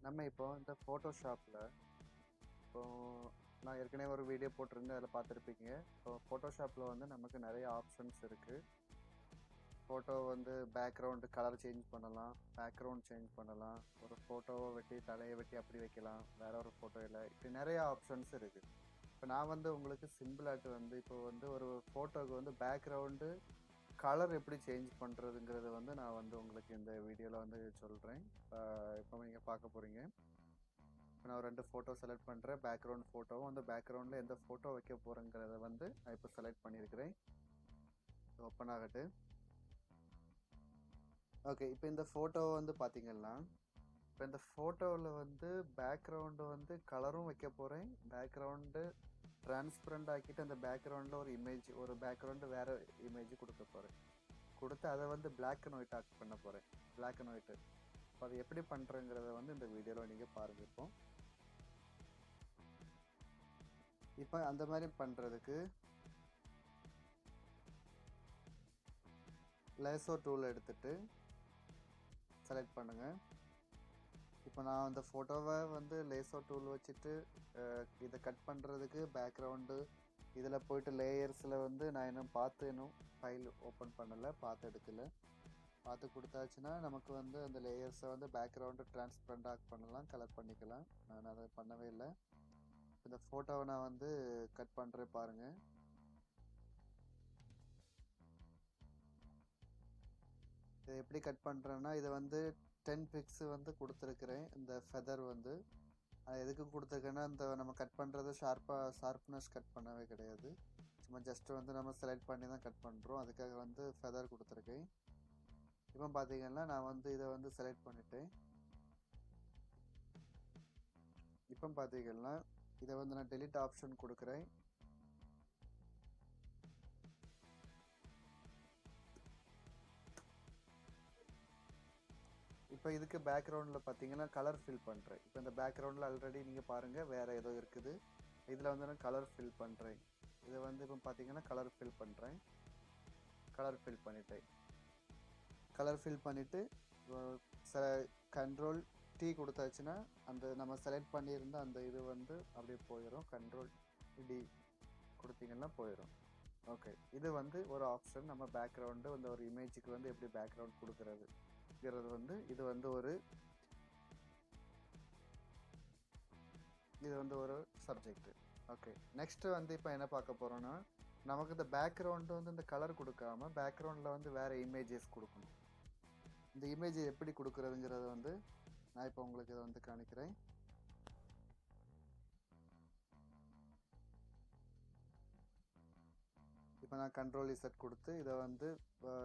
நம்ம இப்போ இந்த ஃபோட்டோஷாப்பில் இப்போ நான் ஏற்கனவே ஒரு வீடியோ போட்டிருந்தேன், அதில் பார்த்துருப்பீங்க. இப்போ ஃபோட்டோஷாப்பில் வந்து நமக்கு நிறைய ஆப்ஷன்ஸ் இருக்குது. ஃபோட்டோ வந்து பேக்ரவுண்டு கலர் சேஞ்ச் பண்ணலாம், பேக்ரவுண்ட் சேஞ்ச் பண்ணலாம், ஒரு ஃபோட்டோவை வெட்டி தலையை வெட்டி அப்படி வைக்கலாம், வேற ஒரு ஃபோட்டோவில் இப்படி நிறைய ஆப்ஷன்ஸ் இருக்குது. இப்போ நான் வந்து உங்களுக்கு சிம்பிளாட்டு வந்து இப்போ வந்து ஒரு ஃபோட்டோவுக்கு வந்து பேக்ரவுண்டு கலர் எப்படி சேஞ்ச் பண்ணுறதுங்கிறது வந்து நான் வந்து உங்களுக்கு இந்த வீடியோவில் வந்து சொல்கிறேன். இப்போ நீங்கள் பார்க்க போகிறீங்க. இப்போ நான் 2 ஃபோட்டோ செலக்ட் பண்ணுறேன். பேக்ரவுண்ட் ஃபோட்டோவும் அந்த பேக்ரவுண்டில் எந்த ஃபோட்டோ வைக்க போகிறேங்கிறத வந்து நான் இப்போ செலக்ட் பண்ணியிருக்கிறேன். ஓப்பன் ஆகட்டு. ஓகே, இப்போ இந்த ஃபோட்டோ வந்து பார்த்தீங்கன்னா, இப்போ இந்த ஃபோட்டோவில் வந்து பேக்ரவுண்டு வந்து கலரும் வைக்க போகிறேன். பேக்ரவுண்டு டிரான்ஸ்பரண்ட் ஆக்கிட்டு அந்த பேக்ரவுண்டில் ஒரு இமேஜ், ஒரு பேக்ரவுண்டு வேறு இமேஜ் கொடுக்க போகிறேன். கொடுத்து அதை வந்து பிளாக் அண்ட் ஒயிட் ஆக்ட் பண்ண போகிறேன். Black and white. இப்போ அது எப்படி பண்ணுறேங்கிறத வந்து இந்த வீடியோவில் நீங்கள் பாருங்கள். இப்போ அந்த மாதிரி பண்ணுறதுக்கு லேசோ டூல் எடுத்துட்டு செலக்ட் பண்ணுங்கள். இப்போ நான் அந்த ஃபோட்டோவை வந்து லேசோ டூல் வச்சுட்டு இதை கட் பண்ணுறதுக்கு பேக்ரவுண்டு இதில் போய்ட்டு லேயர்ஸில் வந்து நான் இன்னும் ஃபைல் ஓப்பன் பண்ணலை, பார்த்து எடுக்கலை. பார்த்து கொடுத்தாச்சுன்னா நமக்கு வந்து அந்த லேயர்ஸை வந்து பேக்ரவுண்டு டிரான்ஸ்பரண்ட் ஆக் பண்ணலாம், கலர் பண்ணிக்கலாம். நான் அதை பண்ணவே இல்லை. இந்த ஃபோட்டோவை நான் வந்து கட் பண்ணுறேன் பாருங்கள். இதை எப்படி கட் பண்ணுறேன்னா, இதை வந்து 10 பிக்ஸ் வந்து கொடுத்துருக்குறேன். இந்த ஃபெதர் வந்து அது எதுக்கு கொடுத்துருக்கேன்னா, இந்த நம்ம கட் பண்ணுறது ஷார்ப்னஸ் கட் பண்ணவே கிடையாது. சும்மா ஜஸ்ட்டு வந்து நம்ம செலக்ட் பண்ணி தான் கட் பண்ணுறோம். அதுக்காக வந்து ஃபெதர் கொடுத்துருக்கேன். இப்போ பார்த்தீங்கன்னா நான் வந்து இதை வந்து செலக்ட் பண்ணிட்டேன். இப்போ பார்த்தீங்கன்னா இதை வந்து நான் டெலிட் ஆப்ஷன் கொடுக்குறேன். இப்போ இதுக்கு பேக்ரவுண்டில் பார்த்தீங்கன்னா கலர் ஃபில் பண்ணுறேன். இப்போ இந்த பேக்ரவுண்டில் ஆல்ரெடி நீங்கள் பாருங்கள் வேறு ஏதோ இருக்குது. இதில் வந்து நான் கலர் ஃபில் பண்ணுறேன். இதை வந்து இப்போ பார்த்தீங்கன்னா கலர் ஃபில் பண்ணுறேன். கலர் ஃபில் பண்ணிட்டேன். கலர் ஃபில் பண்ணிவிட்டு கண்ட்ரோல் T கொடுத்தாச்சுன்னா அந்த நம்ம செலக்ட் பண்ணியிருந்த அந்த இது வந்து அப்படியே போயிடும். கண்ட்ரோல் D கொடுத்தீங்கன்னா போயிடும். ஓகே, இது வந்து ஒரு ஆப்ஷன். நம்ம பேக்ரவுண்டு இந்த ஒரு இமேஜுக்கு வந்து எப்படி பேக்ரவுண்ட் கொடுக்கறதுங்கிறது வந்து இது வந்து ஒரு சப்ஜெக்ட். ஓகே, நெக்ஸ்ட் வந்து இப்போ என்ன பார்க்க போகிறோன்னா, நமக்கு இந்த பேக்ரவுண்டு வந்து இந்த கலர் கொடுக்காம பேக்ரவுண்டில் வந்து வேறு இமேஜஸ் கொடுக்கணும். இந்த இமேஜ் எப்படி கொடுக்குறதுங்கிறத வந்து நான் இப்போ உங்களுக்கு இதை வந்து காணிக்கிறேன். இப்போ நான் கண்ட்ரோல் Z கொடுத்து இதை வந்து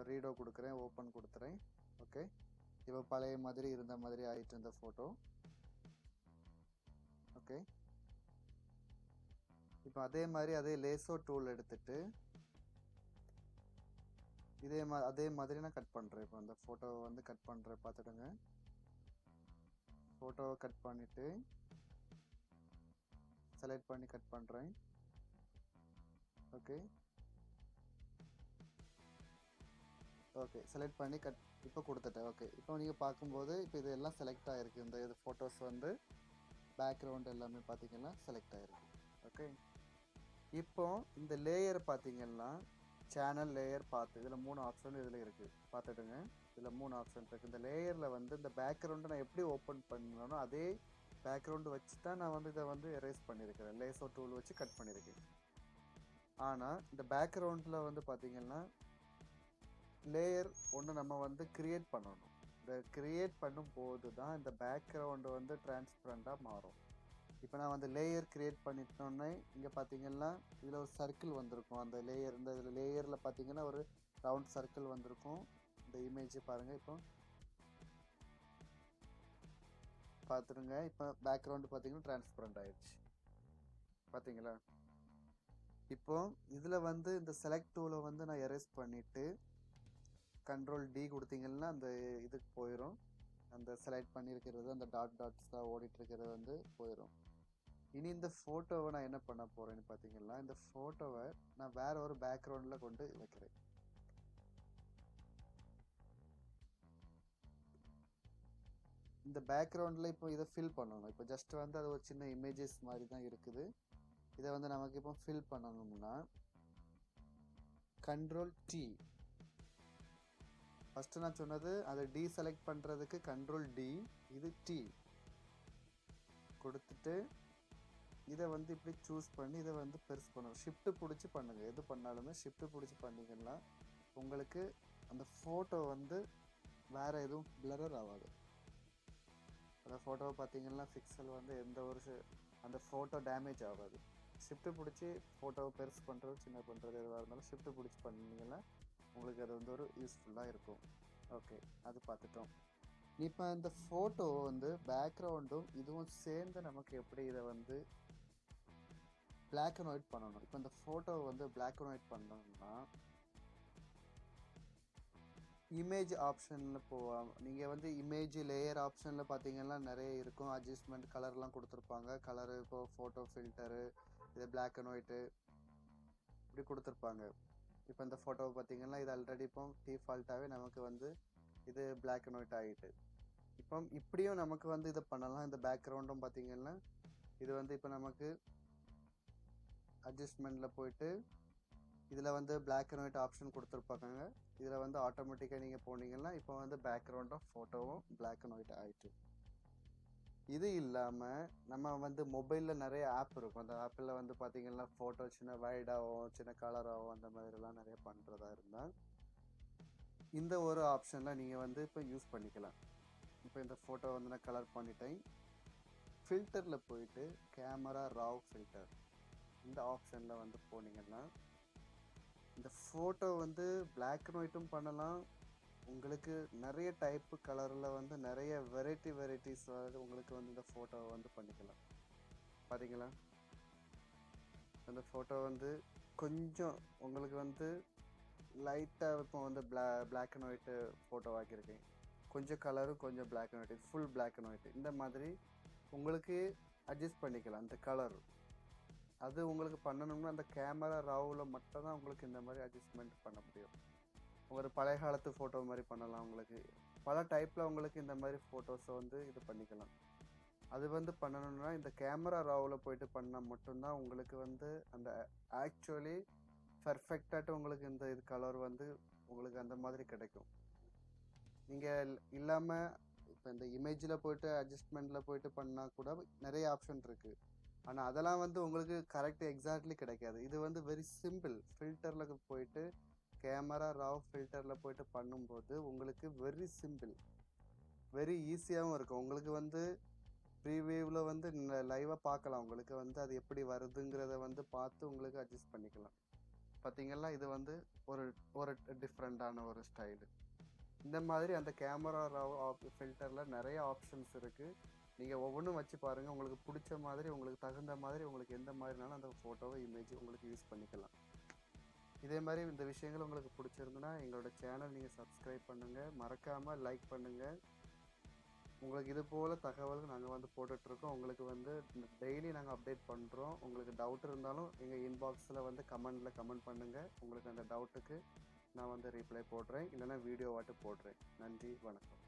ரீடோ கொடுக்குறேன், ஓப்பன் கொடுத்துறேன். ஓகே, இப்போ பழைய மாதிரி இருந்த மாதிரி ஆகிட்டு இருந்த ஃபோட்டோ. ஓகே, இப்போ அதே லேசோ டூல் எடுத்துட்டு அதே மாதிரி நான் கட் பண்ணுறேன். இப்போ அந்த ஃபோட்டோவை வந்து கட் பண்ணுறேன், பார்த்துடுங்க. ஃபோட்டோவை கட் பண்ணிவிட்டு செலக்ட் பண்ணி கட் பண்ணுறேன். ஓகே, செலக்ட் பண்ணி கட் இப்போ கொடுத்துட்டேன். ஓகே, இப்போ நீங்கள் பார்க்கும்போது இப்போ இது எல்லாம் செலக்ட் ஆகிருக்கு. இந்த இது ஃபோட்டோஸ் வந்து பேக்ரவுண்ட் எல்லாமே பார்த்தீங்கன்னா செலக்ட் ஆகிருக்கு. ஓகே, இப்போ இந்த லேயர் பார்த்தீங்கன்னா சேனல் லேயர் பார்த்து இதில் 3 ஆப்ஷன் இதில் இருக்குது, பார்த்துட்டுங்க. இதில் 3 ஆப்ஷன் இருக்குது. இந்த லேயரில் வந்து இந்த பேக்ரவுண்டை நான் எப்படி ஓப்பன் பண்ணணும் அதே பேக்ரவுண்டு வச்சு தான் நான் வந்து இதை வந்து எரேஸ் பண்ணியிருக்கிறேன். லேசோ டூல் வச்சு கட் பண்ணியிருக்கேன். ஆனால் இந்த பேக்ரவுண்டில் வந்து பார்த்தீங்கன்னா லேயர் ஒன்று நம்ம வந்து கிரியேட் பண்ணணும். இந்த கிரியேட் பண்ணும்போது தான் இந்த பேக்ரவுண்டு வந்து டிரான்ஸ்பரண்டாக மாறும். இப்போ நான் வந்து லேயர் கிரியேட் பண்ணிட்டோன்னே இங்கே பார்த்தீங்கன்னா இதில் ஒரு சர்க்கிள் வந்திருக்கும். அந்த லேயர் இந்த இதில் லேயரில் பார்த்தீங்கன்னா ஒரு ரவுண்ட் சர்க்கிள் வந்திருக்கும். இந்த இமேஜ் பாருங்கள். இப்போ பார்த்துருங்க. இப்போ பேக்ரவுண்டு பார்த்தீங்கன்னா டிரான்ஸ்பரண்ட் ஆயிடுச்சு, பார்த்தீங்களா? இப்போ இதில் வந்து இந்த செலக்ட் டூலை வந்து நான் எரேஸ் பண்ணிவிட்டு கண்ட்ரோல் D கொடுத்தீங்கன்னா அந்த இதுக்கு போயிடும். அந்த செலக்ட் பண்ணியிருக்கிறது அந்த டாட்ஸ் தான் ஓடிட்டுருக்கிறது வந்து போயிடும். இனி இந்த ஃபோட்டோவை நான் என்ன பண்ண போகிறேன்னு பார்த்தீங்கன்னா, இந்த ஃபோட்டோவை நான் வேற ஒரு பேக்ரவுண்டில் கொண்டு வைக்கிறேன். இந்த பேக்ரவுண்டில் இப்போ இதை ஃபில் பண்ணணும். இப்போ ஜஸ்ட் வந்து அது ஒரு சின்ன இமேஜஸ் மாதிரி தான் இருக்குது. இதை வந்து நமக்கு இப்போ ஃபில் பண்ணணும்னா கண்ட்ரோல் டி. ஃபஸ்ட்டு நான் சொன்னது அதை டீசெலக்ட் பண்ணுறதுக்கு கண்ட்ரோல் டி, இது டி கொடுத்துட்டு இதை வந்து இப்படி சூஸ் பண்ணி இதை வந்து பெருசு பண்ணணும். ஷிஃப்ட்டு பிடிச்சி பண்ணுங்கள். எது பண்ணாலுமே ஷிஃப்ட்டு பிடிச்சி பண்ணிங்கன்னா உங்களுக்கு அந்த ஃபோட்டோ வந்து வேறு எதுவும் பிளரர் ஆகாது. அந்த ஃபோட்டோவை பார்த்தீங்கன்னா பிக்சல் வந்து எந்த ஒரு அந்த ஃபோட்டோ டேமேஜ் ஆகாது. ஷிஃப்ட்டு பிடிச்சி ஃபோட்டோவை பெருசு பண்ணுறது சின்ன பண்ணுறது எதுவாக இருந்தாலும் ஷிஃப்ட்டு பிடிச்சி பண்ணிங்கன்னா உங்களுக்கு அது வந்து ஒரு யூஸ்ஃபுல்லாக இருக்கும். ஓகே, அது பார்த்துட்டோம். இப்போ இந்த ஃபோட்டோ வந்து பேக்ரவுண்டும் இதுவும் சேர்ந்து நமக்கு எப்படி இதை வந்து பிளாக் அண்ட் ஒயிட் பண்ணணும். இப்போ இந்த ஃபோட்டோவை வந்து பிளாக் அண்ட் ஒயிட் பண்ணணும்னா இமேஜ் ஆப்ஷனில் போவாங்க. நீங்கள் வந்து இமேஜ் லேயர் ஆப்ஷனில் பார்த்தீங்கன்னா நிறைய இருக்கும். அட்ஜஸ்ட்மெண்ட் கலர்லாம் கொடுத்துருப்பாங்க. கலரு இப்போ ஃபோட்டோ ஃபில்டரு, இது பிளாக் அண்ட் ஒயிட்டு இப்படி கொடுத்துருப்பாங்க. இப்போ இந்த ஃபோட்டோவை பார்த்தீங்கன்னா இது ஆல்ரெடி இப்போ டிஃபால்ட்டாகவே நமக்கு வந்து இது பிளாக் அண்ட் ஒயிட் ஆகிட்டு. இப்போ இப்படியும் நமக்கு வந்து இதை பண்ணலாம். இந்த பேக்ரவுண்டும் பார்த்தீங்கன்னா இது வந்து இப்போ நமக்கு அட்ஜஸ்ட்மெண்ட்டில் போயிட்டு இதில் வந்து பிளாக் அண்ட் ஒயிட் ஆப்ஷன் கொடுத்துருப்பாங்க. இதில் வந்து ஆட்டோமேட்டிக்காக நீங்கள் போனீங்கன்னா இப்போ வந்து பேக்ரவுண்டும் ஃபோட்டோவும் பிளாக் அண்ட் ஒயிட் ஆகிட்டு. இது இல்லாமல் நம்ம வந்து மொபைலில் நிறைய ஆப் இருக்கும். அந்த ஆப்பில் வந்து பார்த்தீங்கன்னா ஃபோட்டோ சின்ன வைடாகவும் சின்ன கலராகவும் அந்த மாதிரிலாம் நிறைய பண்ணுறதா இருந்தால் இந்த ஒரு ஆப்ஷனில் நீங்கள் வந்து இப்போ யூஸ் பண்ணிக்கலாம். இப்போ இந்த ஃபோட்டோ வந்து நான் கலர் பண்ணிட்டேன். ஃபில்டரில் போயிட்டு கேமரா ராவ் ஃபில்டர் இந்த ஆப்ஷனில் வந்து போனீங்கன்னா இந்த ஃபோட்டோ வந்து பிளாக் அண்ட் ஒயிட்டும் பண்ணலாம். உங்களுக்கு நிறைய டைப்பு கலரில் வந்து நிறைய வெரைட்டிஸ் உங்களுக்கு வந்து இந்த ஃபோட்டோவை வந்து பண்ணிக்கலாம். பார்த்தீங்களா, அந்த ஃபோட்டோ வந்து கொஞ்சம் உங்களுக்கு வந்து லைட்டாக இப்போ வந்து பிளாக் அண்ட் ஒயிட்டு ஃபோட்டோ ஆக்கியிருக்கேன். கொஞ்சம் கலரும் கொஞ்சம் black and white, full black and white இந்த மாதிரி உங்களுக்கு அட்ஜஸ்ட் பண்ணிக்கலாம். அந்த கலர் அது உங்களுக்கு பண்ணணும்னா அந்த கேமரா ராவில் மட்டும் தான் உங்களுக்கு இந்த மாதிரி அட்ஜஸ்ட்மெண்ட் பண்ண முடியும். ஒரு பழைய காலத்து ஃபோட்டோ மாதிரி பண்ணலாம். உங்களுக்கு பல டைப்பில் உங்களுக்கு இந்த மாதிரி ஃபோட்டோஸை வந்து இது பண்ணிக்கலாம். அது வந்து பண்ணணும்னா இந்த கேமரா ராவில் போயிட்டு பண்ணால் மட்டும்தான் உங்களுக்கு வந்து அந்த ஆக்சுவலி பர்ஃபெக்டாக உங்களுக்கு இந்த இது கலர் வந்து உங்களுக்கு அந்த மாதிரி கிடைக்கும். நீங்கள் இல்லாமல் இப்போ இந்த இமேஜில் போய்ட்டு அட்ஜஸ்ட்மெண்ட்டில் போய்ட்டு பண்ணால் கூட நிறைய ஆப்ஷன் இருக்குது. ஆனால் அதெல்லாம் வந்து உங்களுக்கு கரெக்ட் எக்ஸாக்ட்லி கிடைக்காது. இது வந்து வெரி சிம்பிள். ஃபில்டரில் போயிட்டு கேமரா ராவ் ஃபில்டரில் போயிட்டு பண்ணும்போது உங்களுக்கு வெரி சிம்பிள், வெரி ஈஸியாகவும் இருக்கும். உங்களுக்கு வந்து ப்ரீவியூவில் வந்து லைவாக பார்க்கலாம். உங்களுக்கு வந்து அது எப்படி வருதுங்கிறத வந்து பார்த்து உங்களுக்கு அட்ஜஸ்ட் பண்ணிக்கலாம். பார்த்தீங்களா, இது வந்து ஒரு ஒரு டிஃப்ரெண்ட்டான ஒரு ஸ்டைலு. இந்த மாதிரி அந்த கேமரா ராவ் ஃபில்டரில் நிறைய ஆப்ஷன்ஸ் இருக்குது. நீங்கள் ஒவ்வொன்றும் வச்சு பாருங்கள். உங்களுக்கு பிடிச்ச மாதிரி, உங்களுக்கு தகுந்த மாதிரி, உங்களுக்கு எந்த மாதிரினாலும் அந்த ஃபோட்டோவை இமேஜ் உங்களுக்கு யூஸ் பண்ணிக்கலாம். இதே மாதிரி இந்த விஷயங்கள் உங்களுக்கு பிடிச்சிருந்துன்னா எங்களோட சேனல் நீங்கள் சப்ஸ்கிரைப் பண்ணுங்கள். மறக்காமல் லைக் பண்ணுங்கள். உங்களுக்கு இது போல் தகவல்கள் நாங்கள் வந்து போட்டுட்ருக்கோம். உங்களுக்கு வந்து டெய்லி நாங்கள் அப்டேட் பண்ணுறோம். உங்களுக்கு டவுட் இருந்தாலும் எங்கள் இன்பாக்ஸில் வந்து கமெண்ட் பண்ணுங்கள். உங்களுக்கு அந்த டவுட்டுக்கு நான் வந்து ரிப்ளை போடுறேன், இல்லைன்னா வீடியோவாட்டு போடுறேன். நன்றி, வணக்கம்.